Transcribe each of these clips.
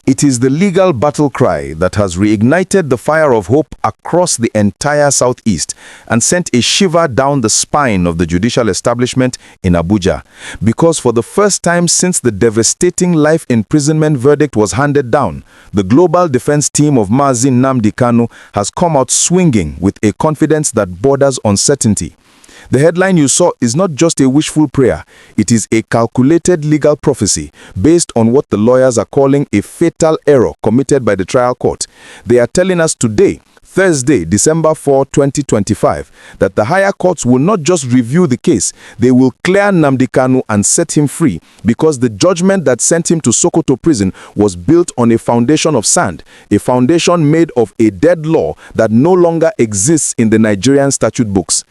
It is the legal battle cry that has reignited the fire of hope across the entire Southeast and sent a shiver down the spine of the judicial establishment in Abuja. Because for the first time since the devastating life imprisonment verdict was handed down, the global defense team of Mazi Nnamdi Kanu has come out swinging with a confidence that borders on certainty. The headline you saw is not just a wishful prayer, it is a calculated legal prophecy based on what the lawyers are calling a fatal error committed by the trial court. They are telling us today, Thursday, December 4, 2025, that the higher courts will not just review the case, they will clear Nnamdi Kanu and set him free because the judgment that sent him to Sokoto prison was built on a foundation of sand, a foundation made of a dead law that no longer exists in the Nigerian statute books.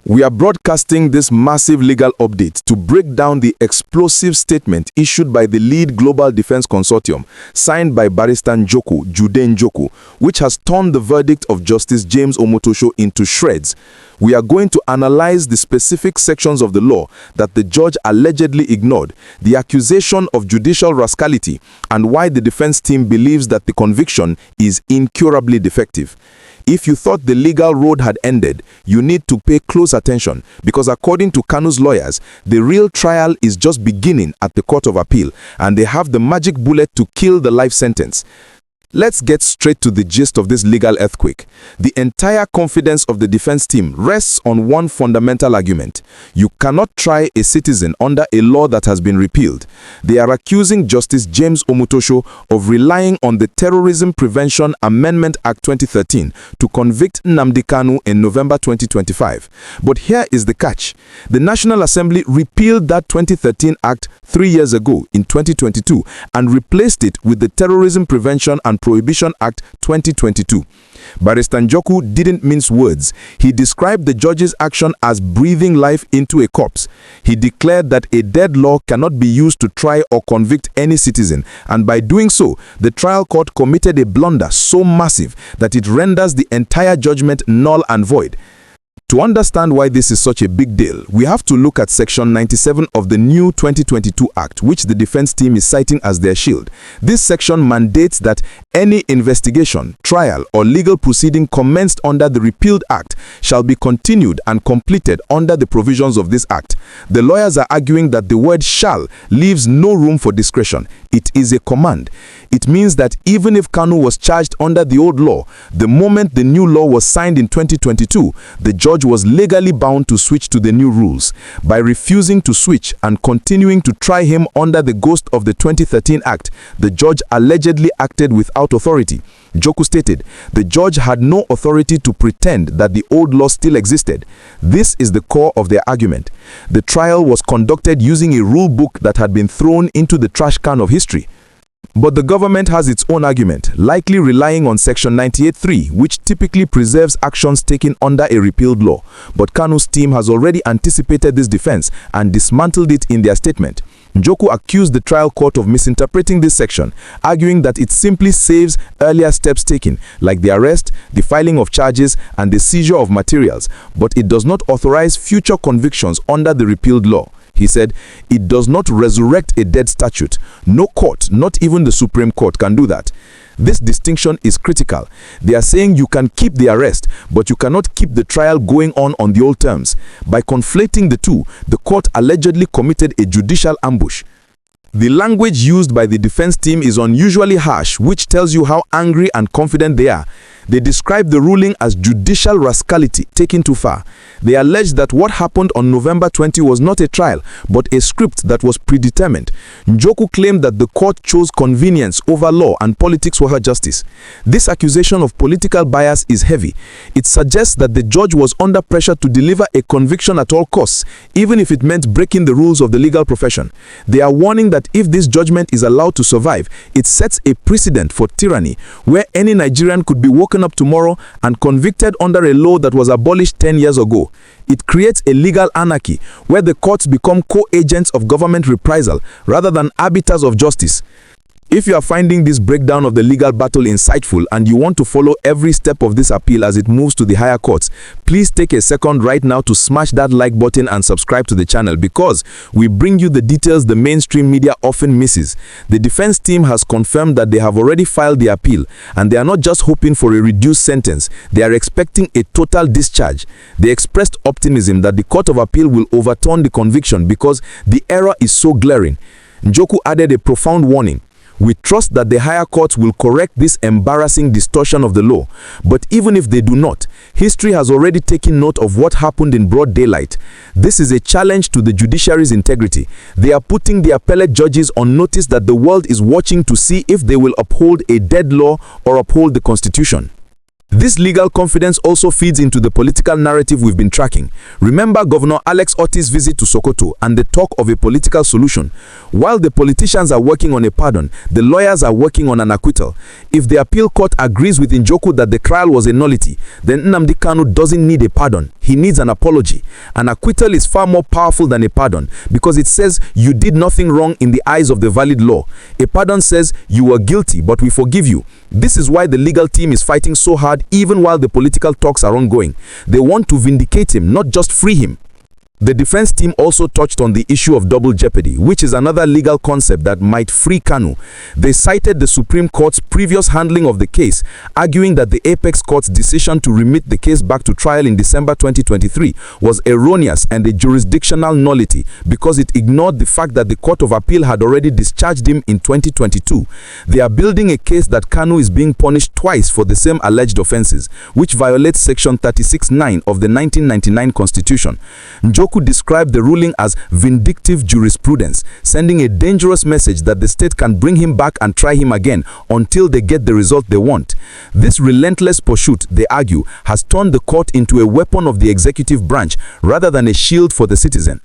We are broadcasting this massive legal update to break down the explosive statement issued by the lead global defense consortium, signed by barrister Njoku Jude Njoku, which has torn the verdict of Justice James Omotosho into shreds. We are going to analyze the specific sections of the law that the judge allegedly ignored, the accusation of judicial rascality, and why the defense team believes that the conviction is incurably defective. If you thought the legal road had ended, you need to pay close attention because according to Kanu's lawyers, the real trial is just beginning at the Court of Appeal and they have the magic bullet to kill the life sentence. Let's get straight to the gist of this legal earthquake. The entire confidence of the defense team rests on one fundamental argument. You cannot try a citizen under a law that has been repealed. They are accusing Justice James Omotosho of relying on the Terrorism Prevention Amendment Act 2013 to convict Nnamdi Kanu in November 2025. But here is the catch. The National Assembly repealed that 2013 Act 3 years ago in 2022 and replaced it with the Terrorism Prevention and Prohibition Act 2022. Barrister Njoku didn't mince words. He described the judge's action as breathing life into a corpse. He declared that a dead law cannot be used to try or convict any citizen, and by doing so, the trial court committed a blunder so massive that it renders the entire judgment null and void. To understand why this is such a big deal, we have to look at Section 97 of the new 2022 Act, which the defense team is citing as their shield. This section mandates that any investigation, trial, or legal proceeding commenced under the repealed Act shall be continued and completed under the provisions of this Act. The lawyers are arguing that the word shall leaves no room for discretion. It is a command. It means that even if Kanu was charged under the old law, the moment the new law was signed in 2022, the judge was legally bound to switch to the new rules. By refusing to switch and continuing to try him under the ghost of the 2013 Act, the judge allegedly acted without authority. Njoku stated, the judge had no authority to pretend that the old law still existed. This is the core of their argument. The trial was conducted using a rule book that had been thrown into the trash can of history. But the government has its own argument, likely relying on Section 98(3), which typically preserves actions taken under a repealed law. But Kanu's team has already anticipated this defense and dismantled it in their statement. Njoku accused the trial court of misinterpreting this section, arguing that it simply saves earlier steps taken, like the arrest, the filing of charges, and the seizure of materials, but it does not authorize future convictions under the repealed law. He said, it does not resurrect a dead statute. No court, not even the Supreme Court, can do that. This distinction is critical. They are saying you can keep the arrest, but you cannot keep the trial going on the old terms. By conflating the two, the court allegedly committed a judicial ambush. The language used by the defense team is unusually harsh, which tells you how angry and confident they are. They describe the ruling as judicial rascality taken too far. They allege that what happened on November 20 was not a trial, but a script that was predetermined. Njoku claimed that the court chose convenience over law and politics for her justice. This accusation of political bias is heavy. It suggests that the judge was under pressure to deliver a conviction at all costs, even if it meant breaking the rules of the legal profession. They are warning that if this judgment is allowed to survive, it sets a precedent for tyranny, where any Nigerian could be woken up tomorrow and convicted under a law that was abolished 10 years ago. It creates a legal anarchy where the courts become co-agents of government reprisal rather than arbiters of justice. If you are finding this breakdown of the legal battle insightful and you want to follow every step of this appeal as it moves to the higher courts, please take a second right now to smash that like button and subscribe to the channel, because we bring you the details the mainstream media often misses. The defense team has confirmed that they have already filed the appeal, and they are not just hoping for a reduced sentence, they are expecting a total discharge. They expressed optimism that the Court of Appeal will overturn the conviction because the error is so glaring. Njoku added a profound warning. We trust that the higher courts will correct this embarrassing distortion of the law. But even if they do not, history has already taken note of what happened in broad daylight. This is a challenge to the judiciary's integrity. They are putting the appellate judges on notice that the world is watching to see if they will uphold a dead law or uphold the Constitution. This legal confidence also feeds into the political narrative we've been tracking. Remember Governor Alex Otti's visit to Sokoto and the talk of a political solution. While the politicians are working on a pardon, the lawyers are working on an acquittal. If the appeal court agrees with Njoku that the trial was a nullity, then Nnamdi Kanu doesn't need a pardon. He needs an apology. An acquittal is far more powerful than a pardon because it says you did nothing wrong in the eyes of the valid law. A pardon says you were guilty, but we forgive you. This is why the legal team is fighting so hard even while the political talks are ongoing. They want to vindicate him, not just free him. The defense team also touched on the issue of double jeopardy, which is another legal concept that might free Kanu. They cited the Supreme Court's previous handling of the case, arguing that the Apex Court's decision to remit the case back to trial in December 2023 was erroneous and a jurisdictional nullity because it ignored the fact that the Court of Appeal had already discharged him in 2022. They are building a case that Kanu is being punished twice for the same alleged offenses, which violates Section 36(9) of the 1999 Constitution. Njoku described the ruling as vindictive jurisprudence, sending a dangerous message that the state can bring him back and try him again until they get the result they want. This relentless pursuit, they argue, has turned the court into a weapon of the executive branch rather than a shield for the citizen.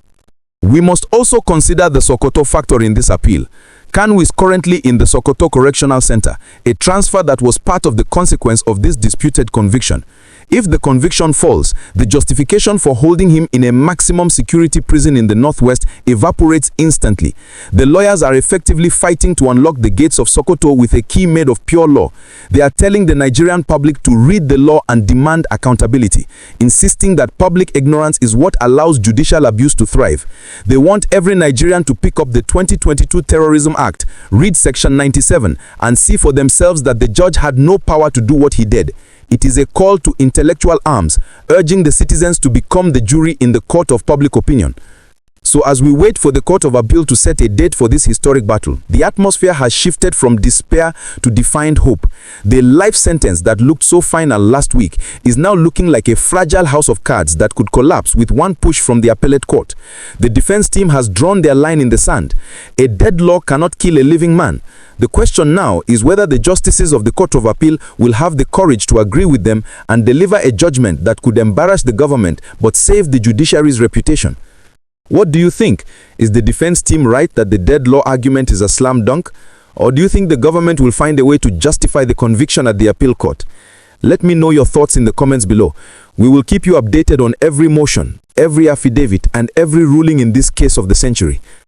We must also consider the Sokoto factor in this appeal. Kanu is currently in the Sokoto Correctional Center, a transfer that was part of the consequence of this disputed conviction. If the conviction falls, the justification for holding him in a maximum security prison in the northwest evaporates instantly. The lawyers are effectively fighting to unlock the gates of Sokoto with a key made of pure law. They are telling the Nigerian public to read the law and demand accountability, insisting that public ignorance is what allows judicial abuse to thrive. They want every Nigerian to pick up the 2022 Terrorism Act, read Section 97, and see for themselves that the judge had no power to do what he did. It is a call to intellectual arms, urging the citizens to become the jury in the court of public opinion. So as we wait for the Court of Appeal to set a date for this historic battle, the atmosphere has shifted from despair to defined hope. The life sentence that looked so final last week is now looking like a fragile house of cards that could collapse with one push from the appellate court. The defense team has drawn their line in the sand. A dead law cannot kill a living man. The question now is whether the justices of the Court of Appeal will have the courage to agree with them and deliver a judgment that could embarrass the government but save the judiciary's reputation. What do you think? Is the defense team right that the dead law argument is a slam dunk? Or do you think the government will find a way to justify the conviction at the appeal court? Let me know your thoughts in the comments below. We will keep you updated on every motion, every affidavit, and every ruling in this case of the century.